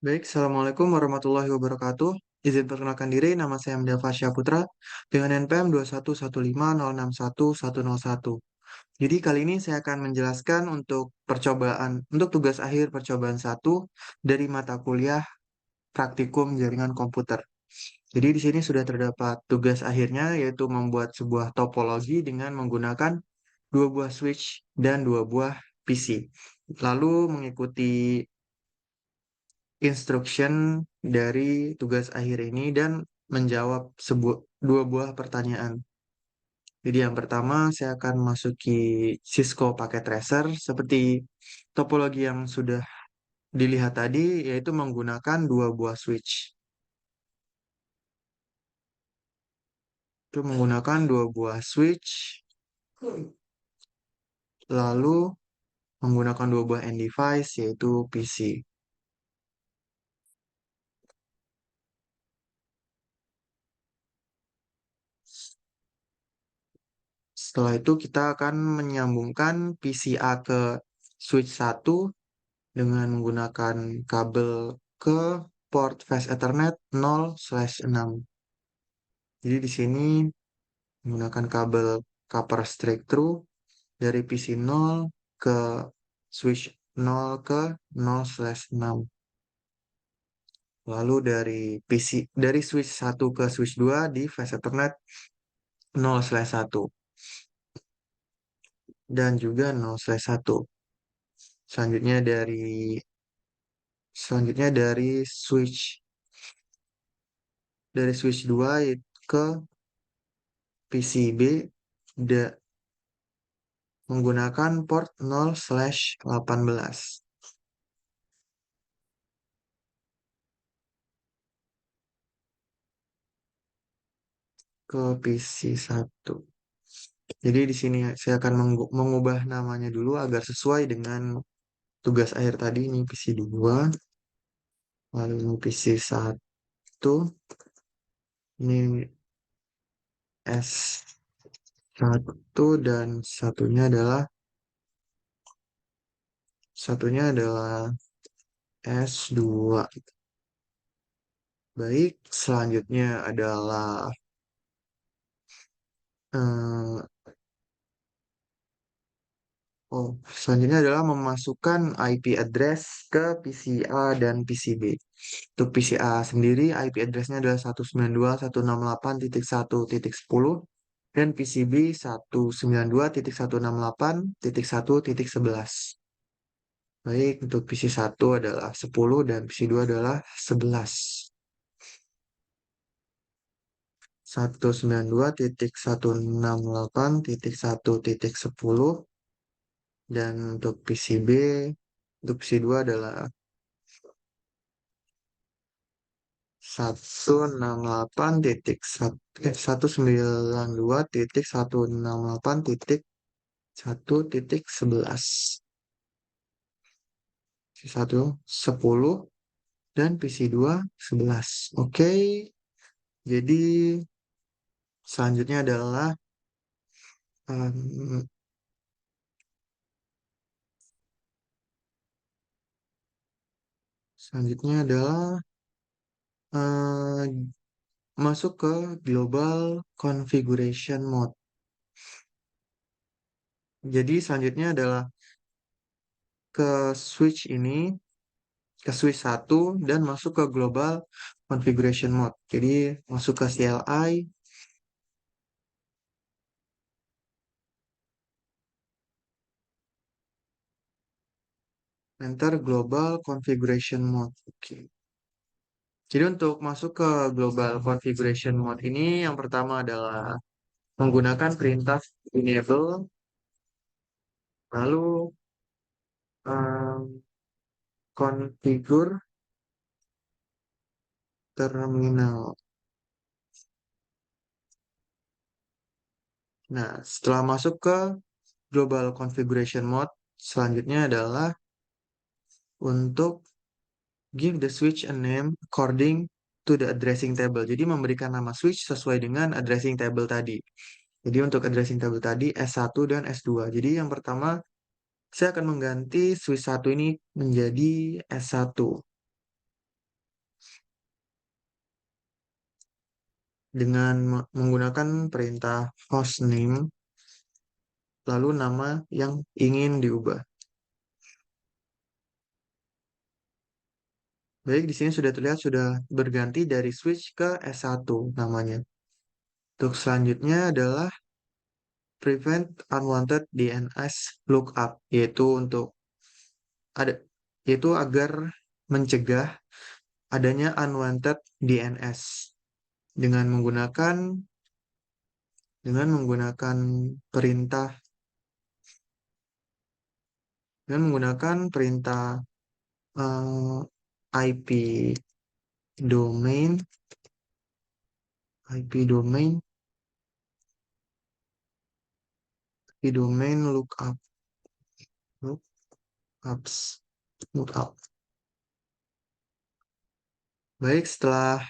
Baik, Assalamualaikum warahmatullahi wabarakatuh. Izin perkenalkan diri, nama saya Hamdal Fasya Putra dengan NPM 21150611101. Jadi kali ini saya akan menjelaskan untuk tugas akhir percobaan satu dari mata kuliah praktikum jaringan komputer. Jadi di sini sudah terdapat tugas akhirnya yaitu membuat sebuah topologi dengan menggunakan dua buah switch dan dua buah PC. Lalu mengikuti instruction dari tugas akhir ini dan menjawab dua buah pertanyaan. Jadi yang pertama saya akan masuki Cisco Packet Tracer seperti topologi yang sudah dilihat tadi, yaitu menggunakan dua buah switch. Itu menggunakan dua buah switch, lalu menggunakan dua buah end device yaitu PC. Setelah itu kita akan menyambungkan PCA ke switch satu dengan menggunakan kabel ke port Fast Ethernet 0/6. Jadi di sini menggunakan kabel copper straight through dari PC 0 ke switch 0 ke 0/6. Lalu dari switch satu ke switch 2 di Fast Ethernet 0/1 dan juga 0/1. Selanjutnya dari selanjutnya dari switch 2 ke PCB menggunakan port 0/18 ke PC 1. Jadi di sini saya akan mengubah namanya dulu agar sesuai dengan tugas akhir tadi. Ini PC 2, lalu ini PC 1, ini S1 dan satunya adalah S2. Baik, eh, selanjutnya adalah memasukkan IP address ke PCA dan PCB. Untuk PCA sendiri, IP address-nya adalah 192.168.1.10 dan PCB 192.168.1.11. Baik, untuk PC 1 adalah 10 dan PC 2 adalah 11. 192.168.1.10 dan untuk PC 2 adalah 192.168.1.11. PC 1 10 dan PC 2 11. Oke, jadi selanjutnya adalah em, selanjutnya adalah eh, masuk ke global configuration mode. Jadi selanjutnya adalah ke switch ini, ke switch satu dan masuk ke global configuration mode. Jadi masuk ke CLI, enter global configuration mode. Oke. Jadi untuk masuk ke global configuration mode ini yang pertama adalah menggunakan perintah enable, lalu em, configure terminal. Nah, setelah masuk ke global configuration mode, selanjutnya adalah untuk give the switch a name according to the addressing table. Jadi memberikan nama switch sesuai dengan addressing table tadi. Jadi untuk addressing table tadi S1 dan S2. Jadi yang pertama saya akan mengganti switch 1 ini menjadi S1. dengan menggunakan perintah hostname, lalu nama yang ingin diubah. Baik, di sini sudah terlihat sudah berganti dari switch ke S1 namanya. Untuk selanjutnya adalah prevent unwanted DNS lookup, yaitu untuk ada yaitu agar mencegah adanya unwanted DNS dengan menggunakan dengan perintah menggunakan perintah eh, IP domain IP domain lookup lookups lookup. Baik, setelah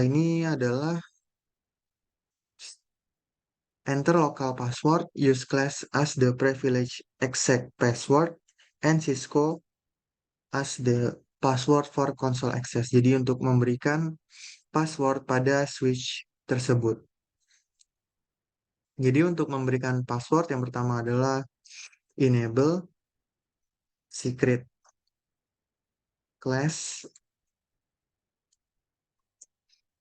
ini adalah enter local password, use class as the privilege exact password, and Cisco as the password for console access. Jadi untuk memberikan password pada switch tersebut. Jadi untuk memberikan password yang pertama adalah enable secret class.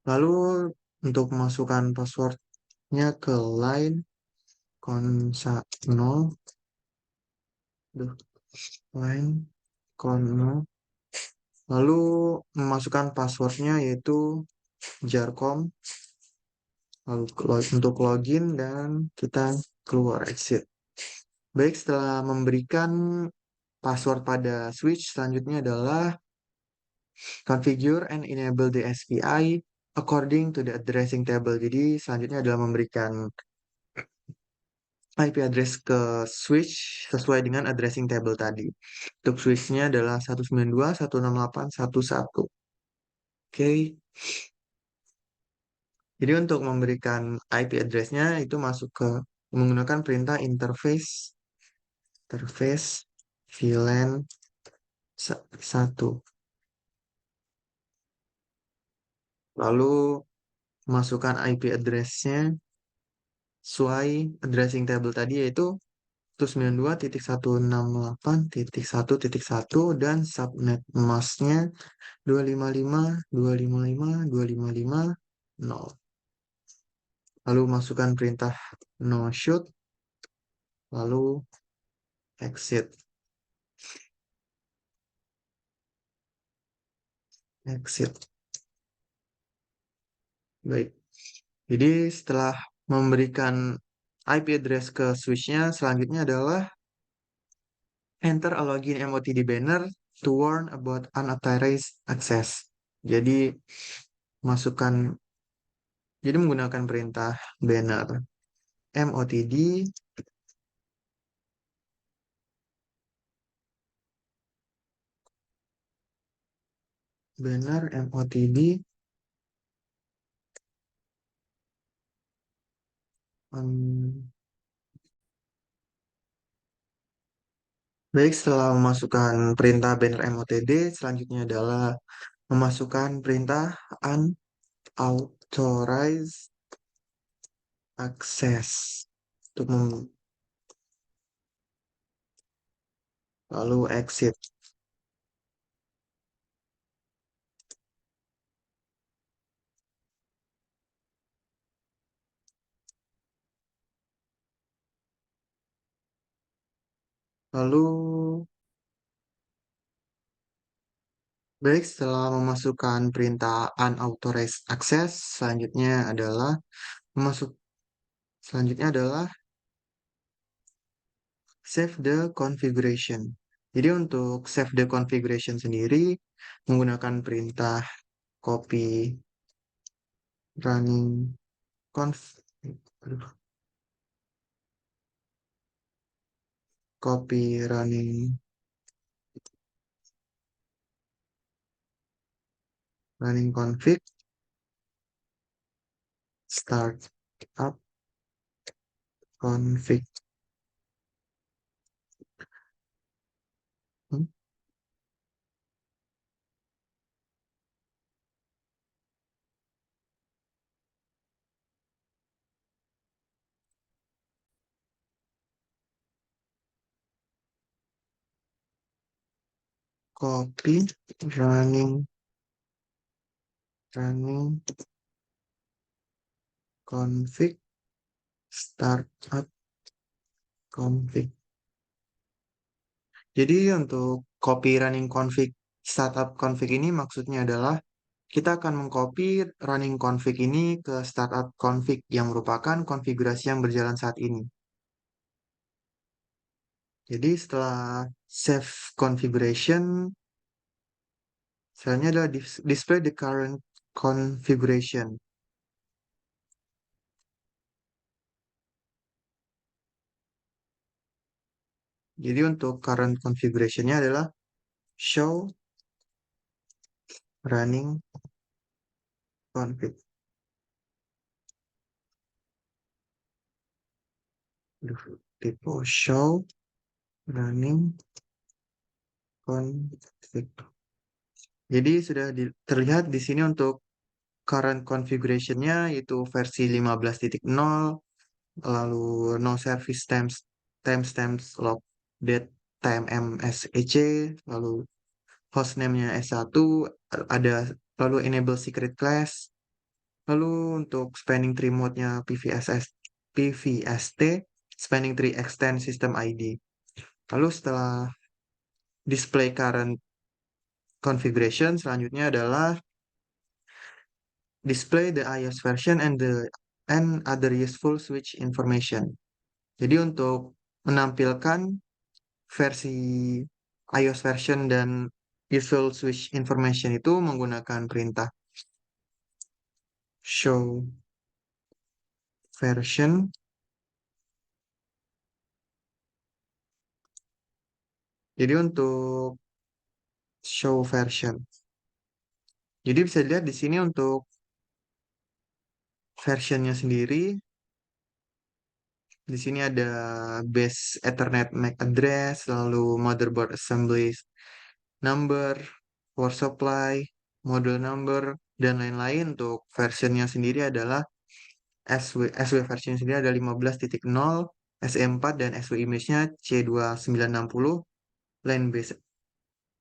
Lalu untuk memasukkan passwordnya ke line konsa 0, line kon 0. Lalu memasukkan passwordnya yaitu jarcom. Lalu untuk login dan kita keluar exit. Baik, setelah memberikan password pada switch, selanjutnya adalah configure and enable the SPI according to the addressing table. Jadi selanjutnya adalah memberikan IP address ke switch sesuai dengan addressing table tadi. Untuk switchnya adalah 192.168.1.1. Oke. Jadi untuk memberikan IP address-nya itu masuk ke menggunakan perintah interface VLAN 1. Lalu masukkan IP address-nya sesuai addressing table tadi yaitu 192.168.1.1 dan subnet masknya 255.255.255.0. Lalu masukkan perintah no shoot, lalu exit. Exit. Baik. Jadi setelah memberikan IP address ke switch-nya, selanjutnya adalah enter a login MOTD banner to warn about unauthorized access. Jadi masukkan, jadi menggunakan perintah banner MOTD MOTD baik, setelah memasukkan perintah banner MOTD, selanjutnya adalah memasukkan perintah unauthorized access untuk lalu exit. Lalu baik, setelah memasukkan perintah unauthorized access, memasuk selanjutnya adalah save the configuration. Jadi untuk save the configuration sendiri menggunakan perintah copy running conf aduh, copy running config start up config. Hmm, copy running config startup config. Jadi untuk copy running config startup config ini maksudnya adalah kita akan mengcopy running config ini ke startup config yang merupakan konfigurasi yang berjalan saat ini. Jadi setelah save configuration, selanjutnya adalah display the current configuration. Jadi untuk current configuration-nya adalah show running config. Aduh, Typo show running config. Jadi sudah terlihat di sini untuk current configuration-nya yaitu versi 15.0, lalu no service timestamps log date tmsec, lalu hostname-nya S1, ada lalu enable secret class, lalu untuk spanning tree mode-nya PVST, spanning tree extend system ID. Lalu setelah display current configuration, selanjutnya adalah display the iOS version and other useful switch information. Jadi untuk menampilkan versi iOS version dan useful switch information itu menggunakan perintah show version. Jadi untuk show version. Jadi bisa dilihat di sini untuk versionnya sendiri. Di sini ada base Ethernet MAC address, lalu motherboard assembly number, power supply, model number, dan lain-lain. Untuk versionnya sendiri adalah SW versionnya sendiri ada 15.0, SE4, dan SW image-nya C2960, line base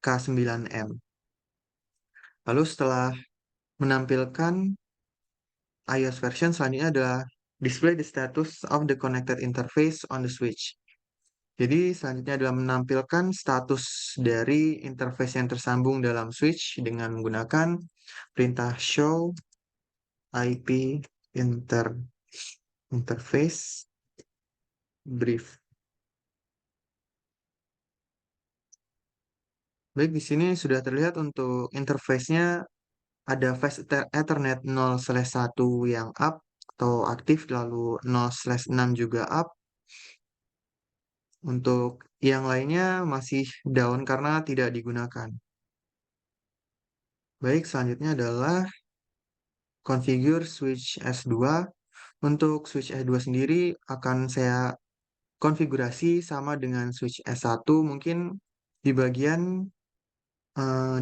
K9M. Lalu setelah menampilkan iOS version, selanjutnya adalah display the status of the connected interface on the switch. Jadi selanjutnya adalah menampilkan status dari interface yang tersambung dalam switch dengan menggunakan perintah show IP interface brief. Baik, di sini sudah terlihat untuk interface-nya ada fast Ethernet 0/1 yang up atau aktif, lalu 0/6 juga up. Untuk yang lainnya masih down karena tidak digunakan. Baik, selanjutnya adalah configure switch S2. Untuk switch S2 sendiri akan saya konfigurasi sama dengan switch S1, mungkin di bagian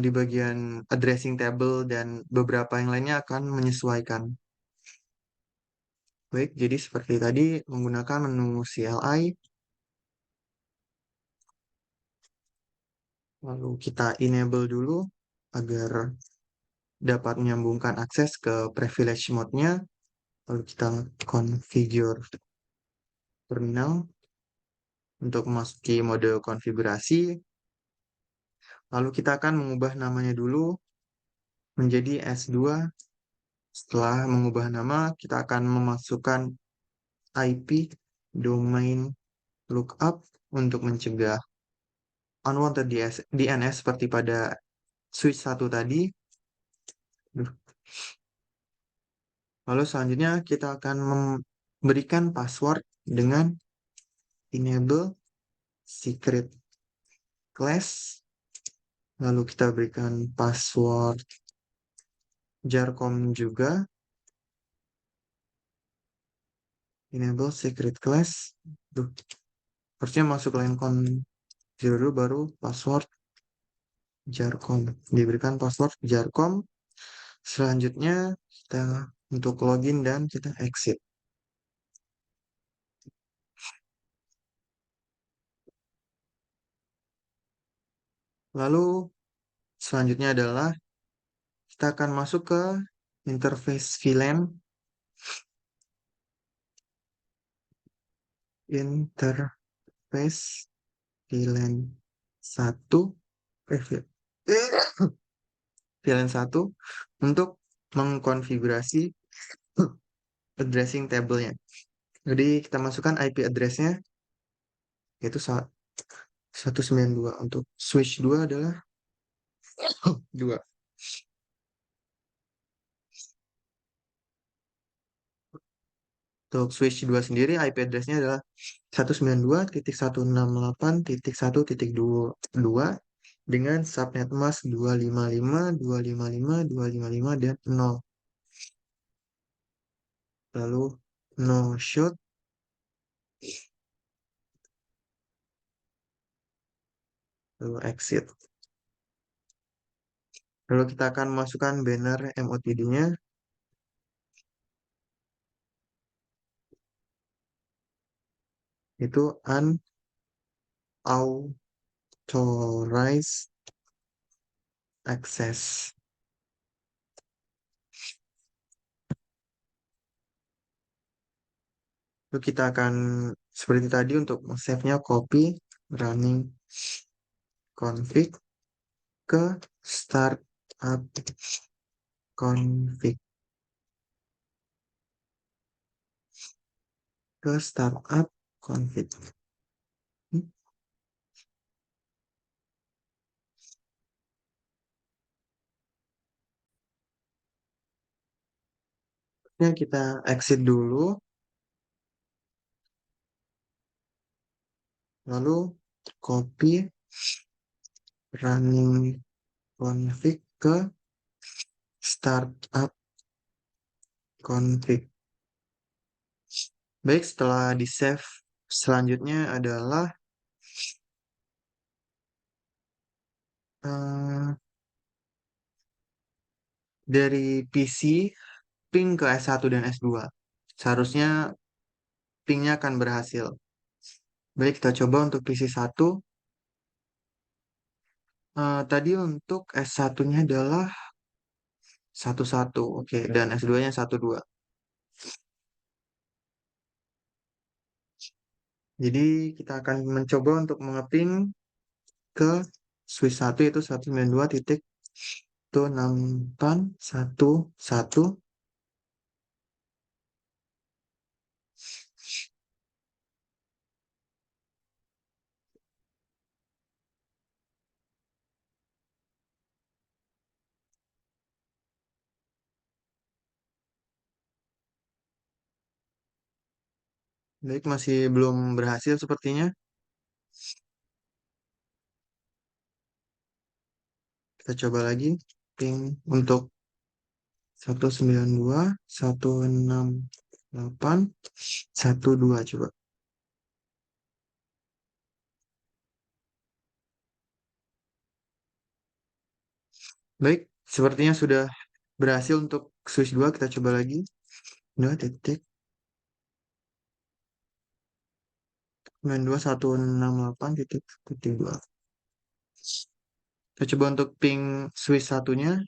di bagian addressing table dan beberapa yang lainnya akan menyesuaikan. Baik, jadi seperti tadi menggunakan menu CLI, lalu kita enable dulu agar dapat menyambungkan akses ke privilege mode-nya, lalu kita configure terminal untuk memasuki mode konfigurasi, lalu kita akan mengubah namanya dulu menjadi S2. Setelah mengubah nama, kita akan memasukkan IP domain lookup untuk mencegah unwanted DNS seperti pada switch 1 tadi. Duh. Lalu selanjutnya kita akan memberikan password dengan enable secret class. Lalu kita berikan password jarcom juga. Enable secret class. Duh. Harusnya masuk line con 0 dulu baru password jarcom. Diberikan password jarcom. Selanjutnya kita untuk login dan kita exit. Lalu Selanjutnya adalah kita akan masuk ke interface VLAN. Interface VLAN 1. VLAN 1 untuk mengkonfigurasi addressing table-nya. Jadi kita masukkan IP address-nya yaitu 192. Untuk switch 2 adalah 2. Untuk switch 2 sendiri IP address-nya adalah 192.168.1.22 dengan subnet mask 255, 255, 255, dan 0. Lalu no shoot, lalu exit. Lalu kita akan masukkan banner MOTD-nya, itu unauthorized access. Lalu kita akan seperti tadi untuk save-nya copy running config ke startup config, ke startup config. Ini kita exit dulu, lalu copy running config ke startup config. Baik, setelah di save, selanjutnya adalah eh, dari PC ping ke S1 dan S2. Seharusnya pingnya akan berhasil. Baik, kita coba untuk PC 1. Tadi untuk S1-nya adalah 11, oke, dan S2-nya 12. Jadi kita akan mencoba untuk mengeping ke switch 1 yaitu 192.168.1.1. Baik, masih belum berhasil sepertinya. Kita coba lagi. Ping untuk 192.168.1.2 coba. Baik, sepertinya sudah berhasil untuk switch 2. Kita coba lagi. 2.92.168.1.2. Kita coba untuk ping switch satunya.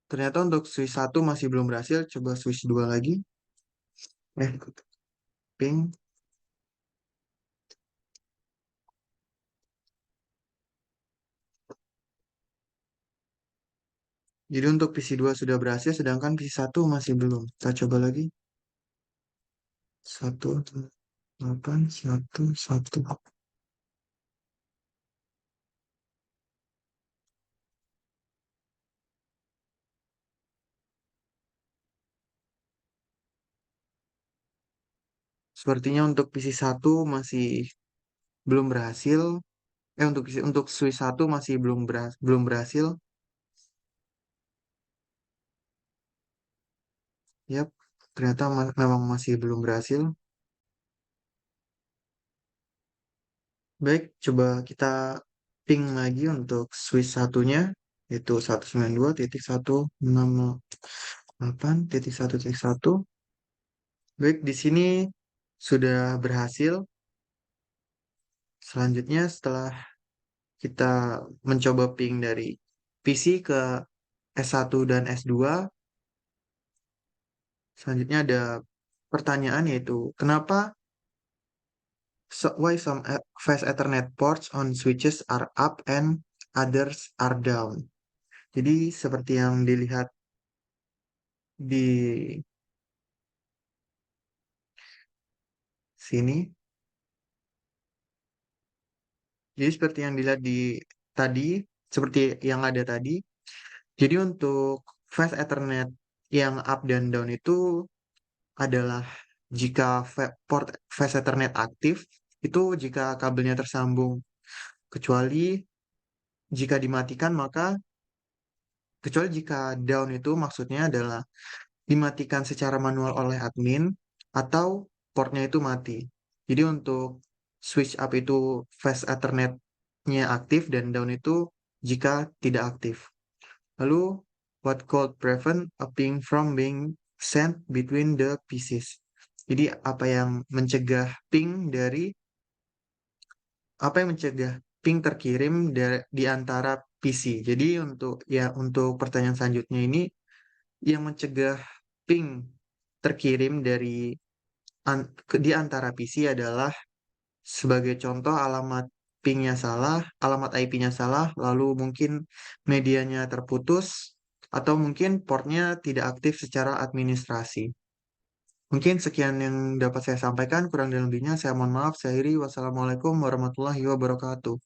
Ternyata untuk switch 1 masih belum berhasil. Coba switch 2 lagi. Ping. Jadi untuk PC 2 sudah berhasil, sedangkan PC 1 masih belum. Kita coba lagi. 1.8.1.1. Sepertinya untuk PC 1 masih belum berhasil. Untuk switch 1 masih belum berhasil. Yap, ternyata memang masih belum berhasil. Baik, coba kita ping lagi untuk switch satunya, yaitu 192.168.1.1. Baik, di sini sudah berhasil. Selanjutnya setelah kita mencoba ping dari PC ke S1 dan S2, selanjutnya ada pertanyaan yaitu kenapa why some fast Ethernet ports on switches are up and others are down. Jadi seperti yang dilihat di sini, jadi seperti yang dilihat di tadi, seperti yang ada tadi. Jadi untuk fast Ethernet yang up dan down itu adalah jika port fast Ethernet aktif, itu jika kabelnya tersambung, kecuali jika dimatikan maka, kecuali jika down itu maksudnya adalah dimatikan secara manual oleh admin atau portnya itu mati. Jadi untuk switch up itu fast Ethernet-nya aktif dan down itu jika tidak aktif. Lalu what could prevent a ping from being sent between the pieces? Jadi apa yang mencegah ping terkirim di antara PC? Jadi untuk pertanyaan selanjutnya ini yang mencegah ping terkirim di antara PC adalah sebagai contoh alamat IP-nya salah, lalu mungkin medianya terputus, atau mungkin portnya tidak aktif secara administrasi. Mungkin sekian yang dapat saya sampaikan, kurang dan lebihnya saya mohon maaf. Saya akhiri. Wassalamualaikum warahmatullahi wabarakatuh.